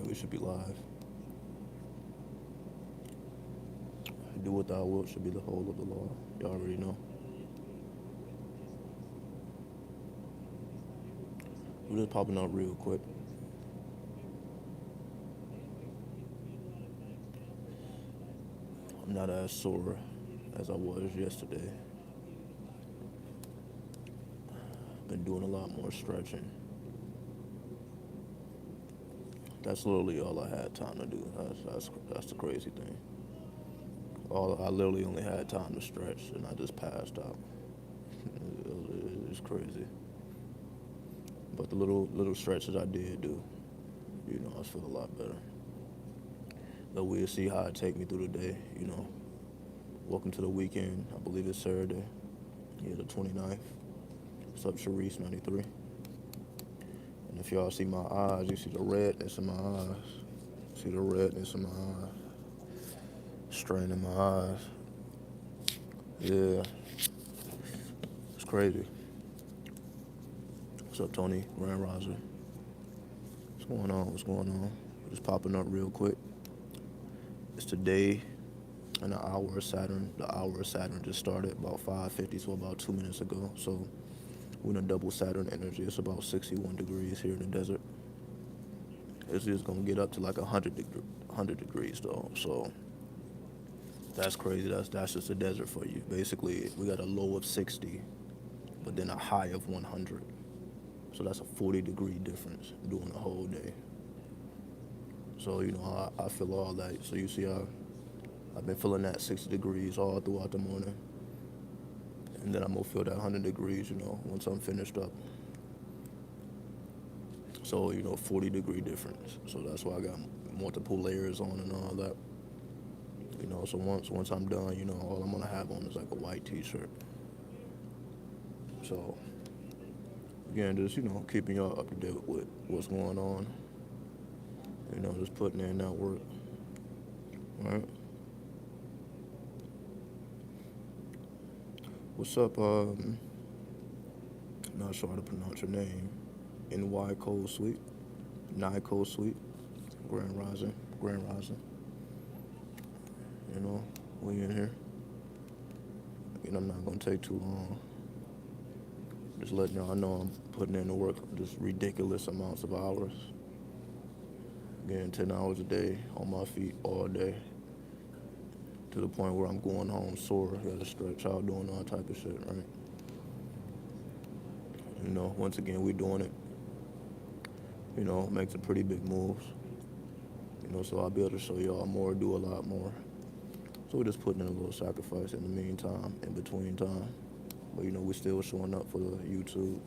We should be live. Do what thou wilt should be the whole of the law. Y'all already know. We're just popping up real quick. I'm not as sore as I was yesterday. Been doing a lot more stretching. That's literally all I had time to do. That's the crazy thing. I literally only had time to stretch, and I just passed out. It's crazy. But the little stretches I did do, I feel a lot better. But we'll see how it take me through the day. Welcome to the weekend. I believe it's Saturday. Yeah, the 29th. What's up, Sharice 93? And if y'all see my eyes, you see the redness in my eyes. See the redness in my eyes. Strain in my eyes. Yeah. It's crazy. What's up, Tony? Grand Riser. What's going on? What's going on? Just popping up real quick. It's today and the hour of Saturn. The hour of Saturn just started about 5:50, so about 2 minutes ago. So we're in a double Saturn energy. It's about 61 degrees here in the desert. It's just gonna get up to like 100 degrees though. So that's crazy. That's just the desert for you. Basically, we got a low of 60, but then a high of 100. So that's a 40-degree difference during the whole day. So I feel all that. So you see, I've been feeling that 60 degrees all throughout the morning, and then I'm gonna feel that 100 degrees, once I'm finished up. So 40-degree difference. So that's why I got multiple layers on and all that. So once I'm done, all I'm gonna have on is like a white T-shirt. So again, just keeping y'all up to date with what's going on. Just putting in that work. All right. What's up? Not sure how to pronounce your name. NY Code Sweet. Nye Code Sweet. Grand Rising. Grand Rising. We in here. I'm not gonna take too long. Just letting y'all know I'm putting in the work, just ridiculous amounts of hours. Again, 10 hours a day on my feet all day. To the point where I'm going home sore, gotta stretch out, doing all type of shit, right? Once again, we doing it. Makes a pretty big moves. So I'll be able to show y'all more, do a lot more. So we're just putting in a little sacrifice in the meantime, in between time. But we still showing up for the YouTube.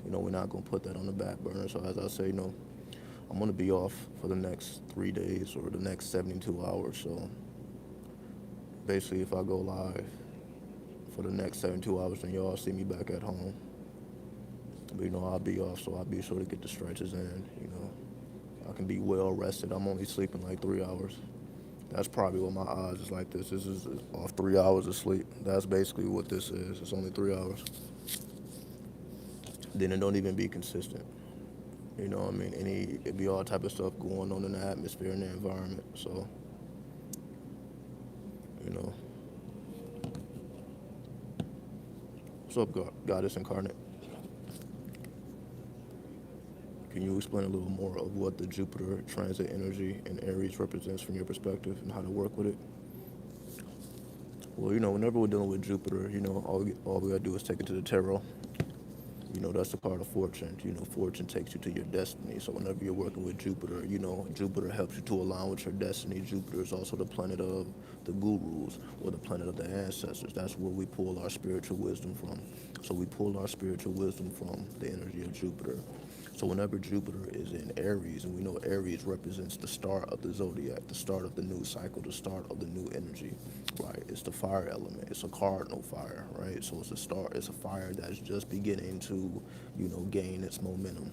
We're not gonna put that on the back burner. So as I say, I'm gonna be off for the next 3 days or the next 72 hours. So basically, if I go live for the next 72 hours, then y'all see me back at home. But I'll be off, so I'll be sure to get the stretches in. I can be well rested. I'm only sleeping like 3 hours. That's probably what my eyes is like this. This is off 3 hours of sleep. That's basically what this is. It's only 3 hours. Then it don't even be consistent. What I mean? It be all type of stuff going on in the atmosphere and the environment. So, What's up, Goddess Incarnate? Can you explain a little more of what the Jupiter transit energy in Aries represents from your perspective and how to work with it? Well, whenever we're dealing with Jupiter, all we gotta do is take it to the tarot. That's the card of fortune. Fortune takes you to your destiny. So whenever you're working with Jupiter, Jupiter helps you to align with your destiny. Jupiter is also the planet of the gurus or the planet of the ancestors. That's where we pull our spiritual wisdom from. So we pull our spiritual wisdom from the energy of Jupiter. So whenever Jupiter is in Aries, and we know Aries represents the start of the zodiac, the start of the new cycle, the start of the new energy, right? It's the fire element. It's a cardinal fire, right? So it's a start. It's a fire that's just beginning to, gain its momentum.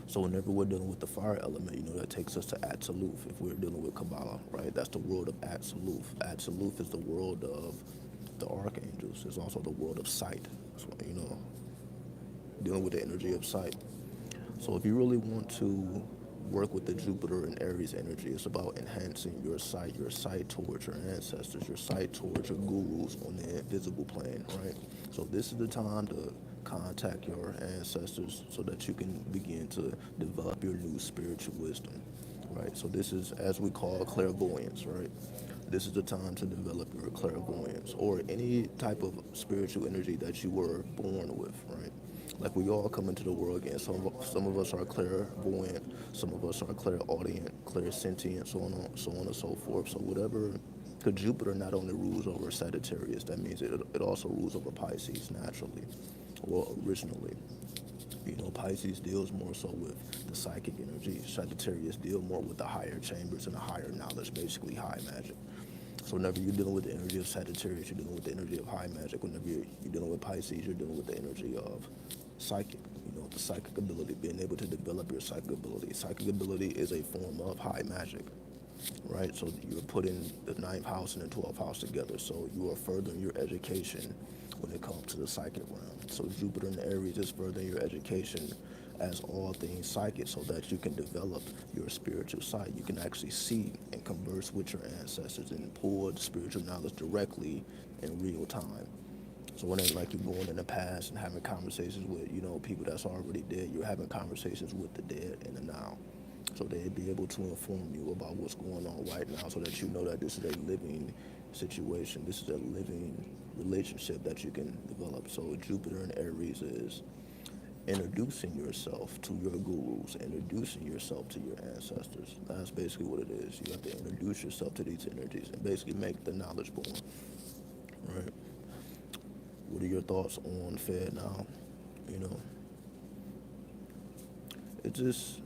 So whenever we're dealing with the fire element, that takes us to Atsaluf. If we're dealing with Kabbalah, right? That's the world of Atsaluf. Atsaluf is the world of the archangels. It's also the world of sight. So, dealing with the energy of sight. So if you really want to work with the Jupiter and Aries energy. It's about enhancing your sight towards your ancestors, your sight towards your gurus on the invisible plane, right? So this is the time to contact your ancestors so that you can begin to develop your new spiritual wisdom, right? So this is, as we call, clairvoyance, right? This is the time to develop your clairvoyance or any type of spiritual energy that you were born with, right? Like we all come into the world again. Some of us are clairvoyant, some of us are clairaudient, clairsentient, so on and so forth. So whatever, because Jupiter not only rules over Sagittarius, that means it also rules over Pisces naturally, or originally. You know, Pisces deals more so with the psychic energy. Sagittarius deal more with the higher chambers and the higher knowledge, basically high magic. So whenever you're dealing with the energy of Sagittarius, you're dealing with the energy of high magic. Whenever you're dealing with Pisces, you're dealing with the energy of psychic. You know, the psychic ability, being able to develop your psychic ability. Psychic ability is a form of high magic, right? So you're putting the ninth house and the 12th house together. So you are furthering your education when it comes to the psychic realm. So Jupiter in Aries is furthering your education as all things psychic so that you can develop your spiritual sight. You can actually see and converse with your ancestors and pull the spiritual knowledge directly in real time. So it ain't like you're going in the past and having conversations with, you know, people that's already dead. You're having conversations with the dead in the now. So they'd be able to inform you about what's going on right now so that you know that this is a living situation. This is a living relationship that you can develop. So Jupiter in Aries is introducing yourself to your gurus, introducing yourself to your ancestors. That's basically what it is. You have to introduce yourself to these energies and basically make the knowledge born. Right? What are your thoughts on Fed now? You know, it just,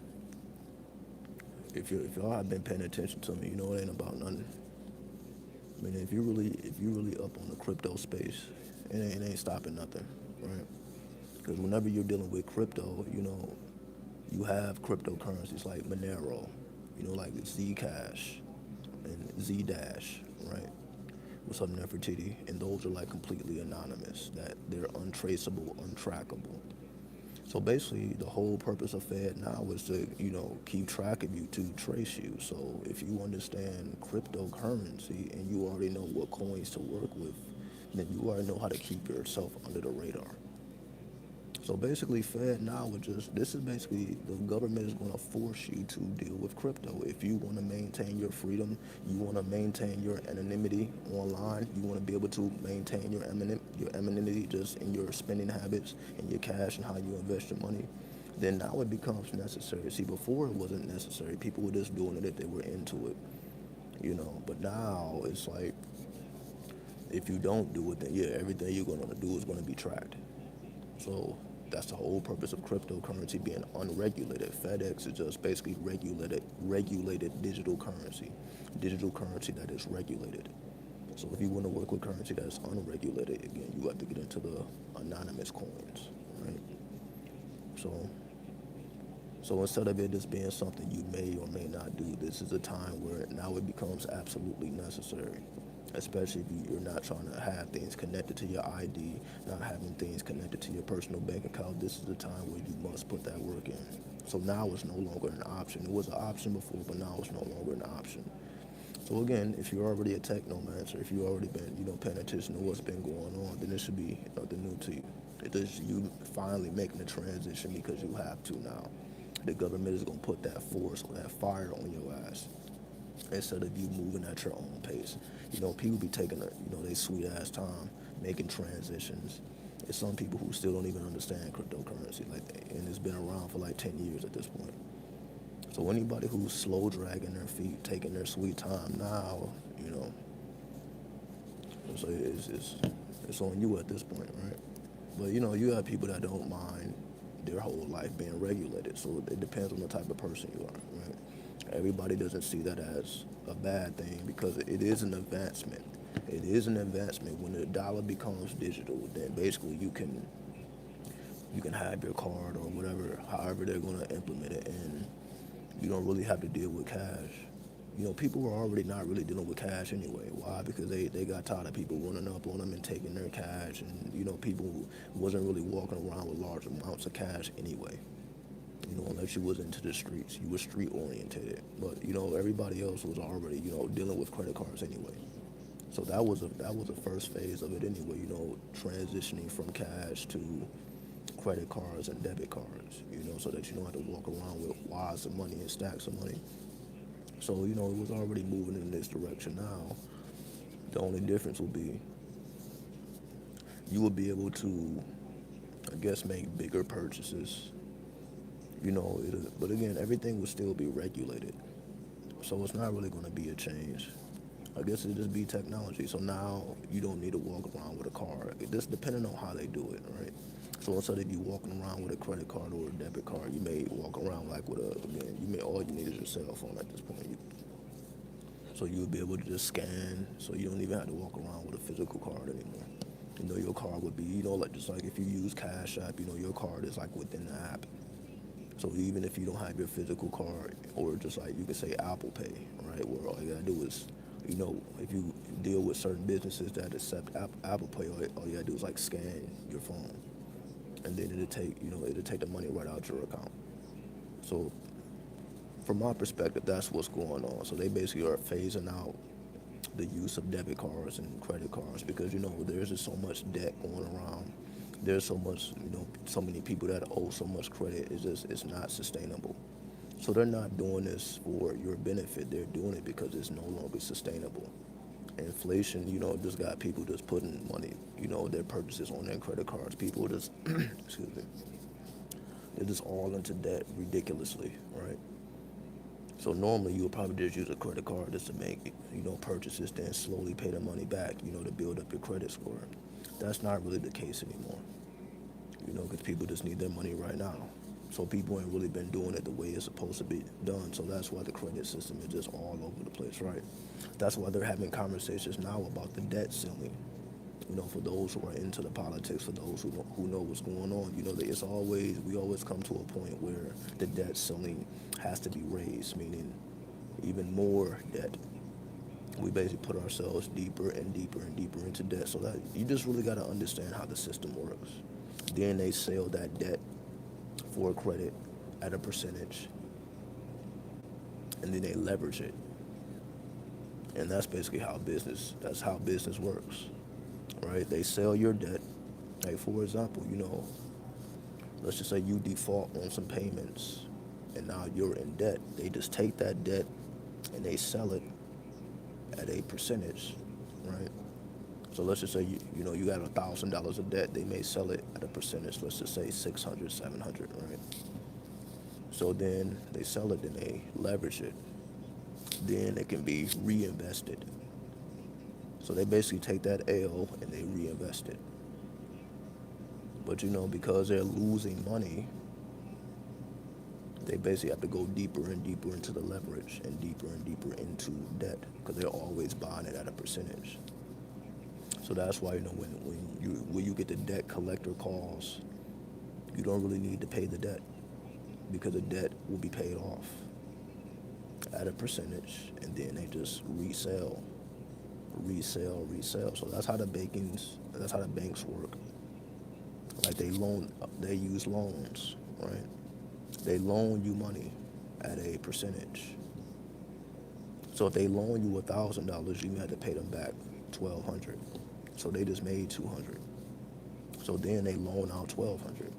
if y'all have been paying attention to me, you know it ain't about nothing. I mean, if you really up on the crypto space, it ain't stopping nothing, right? Because whenever you're dealing with crypto, you know, you have cryptocurrencies like Monero, you know, like Zcash and Zdash, right? What's up, Nefertiti? And those are like completely anonymous, that they're untraceable, untrackable. So basically, the whole purpose of Fed now is to, you know, keep track of you, to trace you. So if you understand cryptocurrency and you already know what coins to work with, then you already know how to keep yourself under the radar. So basically, Fed now would just, this is basically, the government is going to force you to deal with crypto. If you want to maintain your freedom, you want to maintain your anonymity online, you want to be able to maintain your anonymity just in your spending habits and your cash and how you invest your money, then now it becomes necessary. See, before it wasn't necessary. People were just doing it if they were into it, you know. But now it's like, if you don't do it, then yeah, everything you're going to do is going to be tracked. So that's the whole purpose of cryptocurrency being unregulated. FedEx is just basically regulated digital currency that is regulated. So if you want to work with currency that is unregulated, again, you have to get into the anonymous coins, right? So, so instead of it just being something you may or may not do, this is a time where now it becomes absolutely necessary. Especially if you're not trying to have things connected to your ID, not having things connected to your personal bank account, this is the time where you must put that work in. So now it's no longer an option. It was an option before, but now it's no longer an option. So again, if you're already a technomancer, if you've already been, you know, paying attention to what's been going on, then it should be nothing new to you. It is you finally making the transition because you have to now. The government is going to put that force or that fire on your ass instead of you moving at your own pace. You know, people be taking, they sweet ass time making transitions. There's some people who still don't even understand cryptocurrency, like, and it's been around for like 10 years at this point. So anybody who's slow dragging their feet, taking their sweet time now, you know, so it's on you at this point, right? But you know, you have people that don't mind their whole life being regulated. So it depends on the type of person you are, right? Everybody doesn't see that as a bad thing because it is an advancement. It is an advancement. When the dollar becomes digital, then basically you can have your card or whatever, however they're going to implement it, and you don't really have to deal with cash. You know, people were already not really dealing with cash anyway. Why? Because they got tired of people running up on them and taking their cash, and you know, people wasn't really walking around with large amounts of cash anyway. unless you was into the streets, you were street orientated. But everybody else was already dealing with credit cards anyway. So that was the first phase of it anyway. Transitioning from cash to credit cards and debit cards. So that you don't have to walk around with wads of money and stacks of money. So it was already moving in this direction now. The only difference will be you will be able to, I guess, make bigger purchases. But again, everything will still be regulated. So it's not really going to be a change. I guess it'll just be technology. So now you don't need to walk around with a card. It just depending on how they do it, right? So instead of you walking around with a credit card or a debit card, you may walk around like with all you need is your cell phone at this point. So you would be able to just scan, so you don't even have to walk around with a physical card anymore. Your card would be, like just like if you use Cash App, your card is like within the app. So even if you don't have your physical card, or just like you could say Apple Pay, right, where all you gotta do is, if you deal with certain businesses that accept Apple Pay, all you gotta do is like scan your phone, and then it'll take the money right out your account. So from my perspective, that's what's going on. So they basically are phasing out the use of debit cards and credit cards because there's just so much debt going around. There's so much, so many people that owe so much credit. It's not sustainable. So they're not doing this for your benefit. They're doing it because it's no longer sustainable. Inflation, just got people just putting money, their purchases on their credit cards. People just, excuse me, they're just all into debt ridiculously, right? So normally you would probably just use a credit card just to make, purchases, then slowly pay the money back, to build up your credit score. That's not really the case anymore, because people just need their money right now. So people ain't really been doing it the way it's supposed to be done. So that's why the credit system is just all over the place, right? That's why they're having conversations now about the debt ceiling. For those who are into the politics, for those who know what's going on, we always come to a point where the debt ceiling has to be raised, meaning even more debt. We basically put ourselves deeper and deeper and deeper into debt. So that you just really got to understand how the system works. Then they sell that debt for credit at a percentage, and then they leverage it. And that's basically how business works. Right? They sell your debt. Like for example, let's just say you default on some payments and now you're in debt. They just take that debt and they sell it at a percentage, right? So let's just say you got $1,000 of debt. They may sell it at a percentage. Let's just say 600, 700, right? So then they sell it, then they leverage it. Then it can be reinvested. So they basically take that L and they reinvest it. But because they're losing money, they basically have to go deeper and deeper into the leverage and deeper into debt because they're always buying it at a percentage. So that's why when you get the debt collector calls, you don't really need to pay the debt because the debt will be paid off at a percentage, and then they just resell. So that's how the banks work. Like they use loans, right? They loan you money at a percentage. So if they loan you $1,000, you have to pay them back $1,200. So they just made $200. So then they loan out $1,200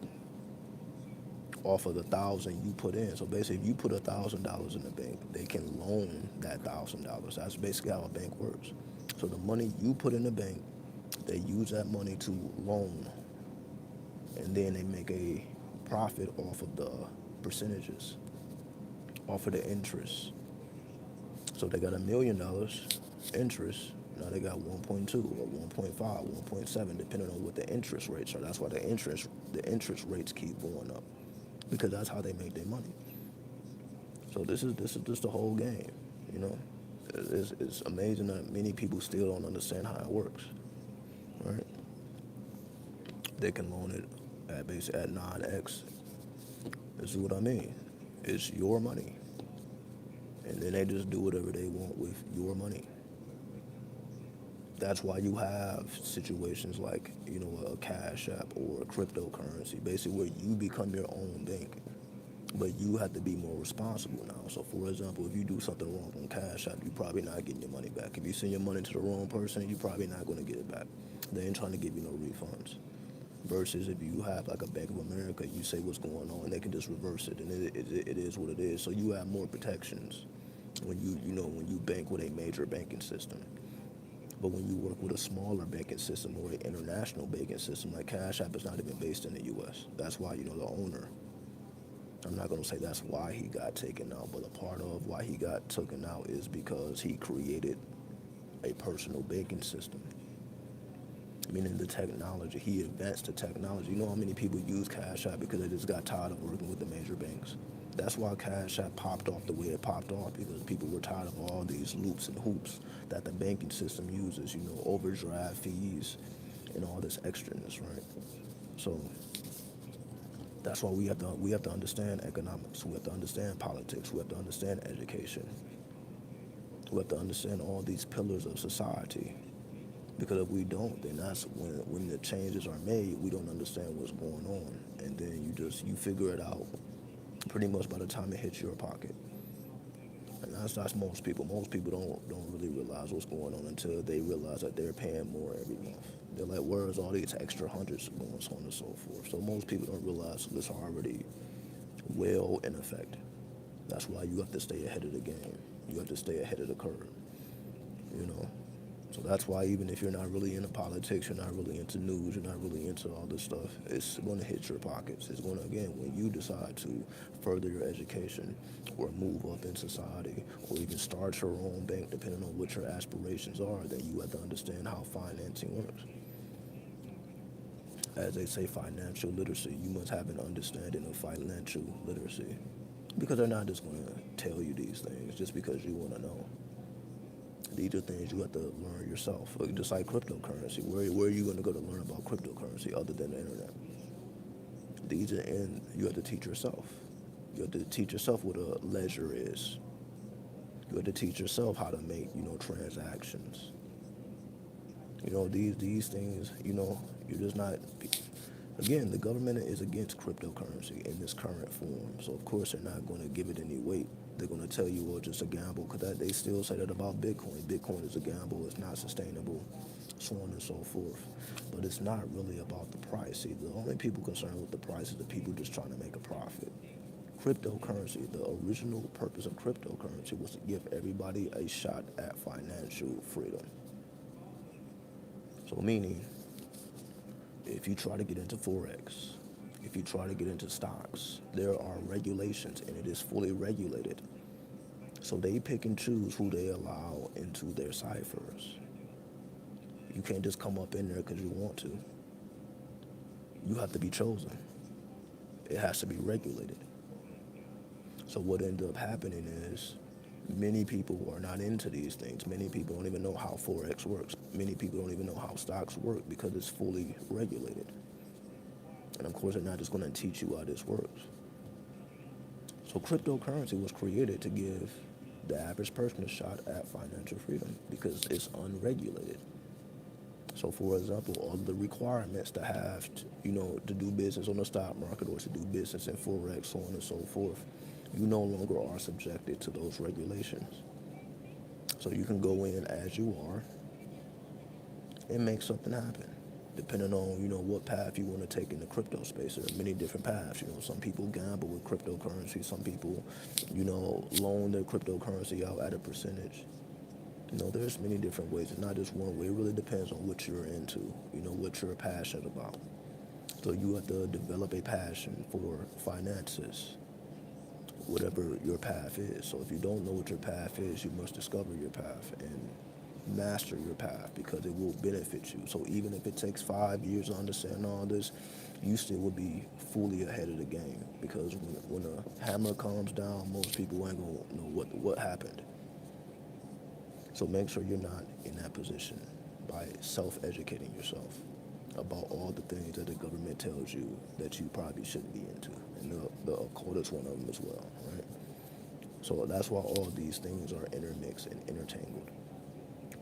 off of the $1,000 you put in. So basically, if you put $1,000 in the bank, they can loan that $1,000. That's basically how a bank works. So the money you put in the bank, they use that money to loan, and then they make a profit off of the percentages, off of the interest. So they got $1 million interest. Now they got 1.2 or 1.5, 1.7, depending on what the interest rates are. That's why the interest rates keep going up, because that's how they make their money. So this is just the whole game, It's amazing that many people still don't understand how it works, right? They can loan it at 9x. This is what I mean. It's your money, and then they just do whatever they want with your money. That's why you have situations like, a Cash App or a cryptocurrency, basically where you become your own bank. But you have to be more responsible now. So, for example, if you do something wrong on Cash App, you're probably not getting your money back. If you send your money to the wrong person, you're probably not going to get it back. They ain't trying to give you no refunds. Versus if you have like a Bank of America, you say what's going on, and they can just reverse it, and it is what it is. So you have more protections when when you bank with a major banking system. But when you work with a smaller banking system or an international banking system, like Cash App is not even based in the U.S. That's why the owner. I'm not going to say that's why he got taken out, but a part of why he got taken out is because he created a personal banking system. Meaning the technology, he advanced the technology. You know how many people use Cash App because they just got tired of working with the major banks? That's why Cash App popped off the way it popped off, because people were tired of all these loops and hoops that the banking system uses, overdraft fees and all this extraness, right? So that's why we have to understand economics. We have to understand politics. We have to understand education. We have to understand all these pillars of society. Because if we don't, then that's when the changes are made, we don't understand what's going on, and then you figure it out pretty much by the time it hits your pocket. And that's most people. Most people don't really realize what's going on until they realize that they're paying more every month. They're like, where's all these extra hundreds going, so on and so forth. So most people don't realize this already well in effect. That's why you have to stay ahead of the game. You have to stay ahead of the curve. You know. So that's why even if you're not really into politics, you're not really into news, you're not really into all this stuff, it's going to hit your pockets. It's going to, again, when you decide to further your education or move up in society or even start your own bank, depending on what your aspirations are, then you have to understand how financing works. As they say, financial literacy, you must have an understanding of financial literacy. Because they're not just going to tell you these things just because you want to know. These are things you have to learn yourself. Just like cryptocurrency. Where are you going to go to learn about cryptocurrency other than the internet? You have to teach yourself. You have to teach yourself what a ledger is. You have to teach yourself how to make, transactions. These things, you're just not. Again, the government is against cryptocurrency in this current form. So, of course, they're not going to give it any weight. They're going to tell you, well, just a gamble, because they still say that about Bitcoin. Bitcoin is a gamble. It's not sustainable, so on and so forth. But it's not really about the price. See, the only people concerned with the price is the people just trying to make a profit. Cryptocurrency, the original purpose of cryptocurrency was to give everybody a shot at financial freedom. So, meaning, if you try to get into Forex, if you try to get into stocks, there are regulations, and it is fully regulated. So they pick and choose who they allow into their ciphers. You can't just come up in there because you want to. You have to be chosen. It has to be regulated. So what ends up happening is many people are not into these things. Many people don't even know how Forex works. Many people don't even know how stocks work because it's fully regulated. And of course, they're not just going to teach you how this works. So cryptocurrency was created to give the average person a shot at financial freedom because it's unregulated. So, for example, all the requirements to have, to do business on the stock market or to do business in Forex, so on and so forth, you no longer are subjected to those regulations. So you can go in as you are and make something happen, depending on, what path you want to take in the crypto space. There are many different paths. Some people gamble with cryptocurrency. Some people, loan their cryptocurrency out at a percentage. There's many different ways. It's not just one way. It really depends on what you're into, what you're passionate about. So you have to develop a passion for finances, whatever your path is. So if you don't know what your path is, you must discover your path and master your path because it will benefit you. So even if it takes 5 years to understand all this, you still will be fully ahead of the game because when a hammer comes down, most people ain't going to know what happened. So make sure you're not in that position by self-educating yourself about all the things that the government tells you that you probably shouldn't be into. And the occult is one of them as well, right? So that's why all these things are intermixed and intertangled.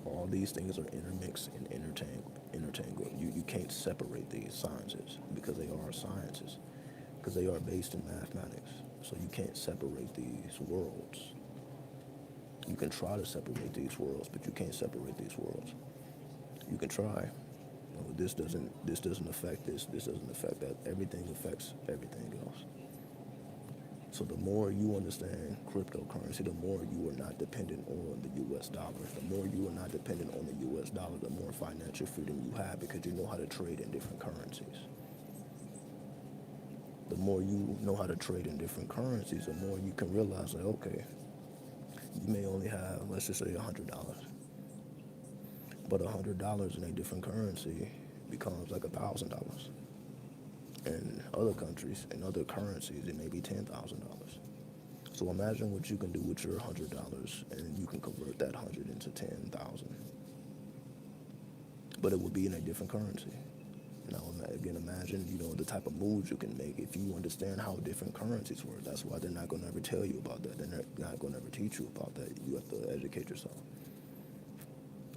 All these things are intermixed and intertangled. You can't separate these sciences because they are sciences, because they are based in mathematics. So you can't separate these worlds. You can try to separate these worlds, but you can't separate these worlds. You can try. This doesn't affect this. This doesn't affect that. Everything affects everything else. So the more you understand cryptocurrency, the more you are not dependent on the U.S. dollar. The more you are not dependent on the U.S. dollar, the more financial freedom you have because you know how to trade in different currencies. The more you know how to trade in different currencies, the more you can realize that, okay, you may only have, let's just say, $100. But $100 in a different currency becomes like $1,000. In other countries, in other currencies, it may be $10,000. So imagine what you can do with your $100, and you can convert that 100 into 10,000. But it would be in a different currency. Now, again, imagine, the type of moves you can make if you understand how different currencies work. That's why they're not going to ever tell you about that. They're not going to ever teach you about that. You have to educate yourself.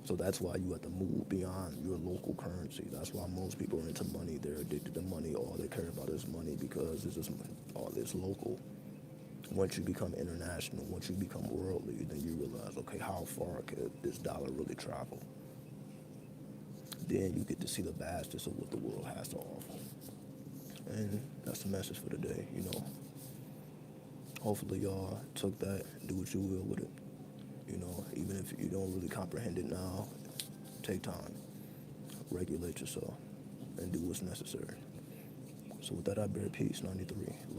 So that's why you have to move beyond your local currency. That's why most people are into money. They're addicted to money. All they care about is money because it's just all this local. Once you become international, once you become worldly, then you realize, okay, how far could this dollar really travel? Then you get to see the vastness of what the world has to offer. And that's the message for today, Hopefully y'all took that, do what you will with it. Even if you don't really comprehend it now, take time, regulate yourself, and do what's necessary. So with that, I bear peace, 93. Love.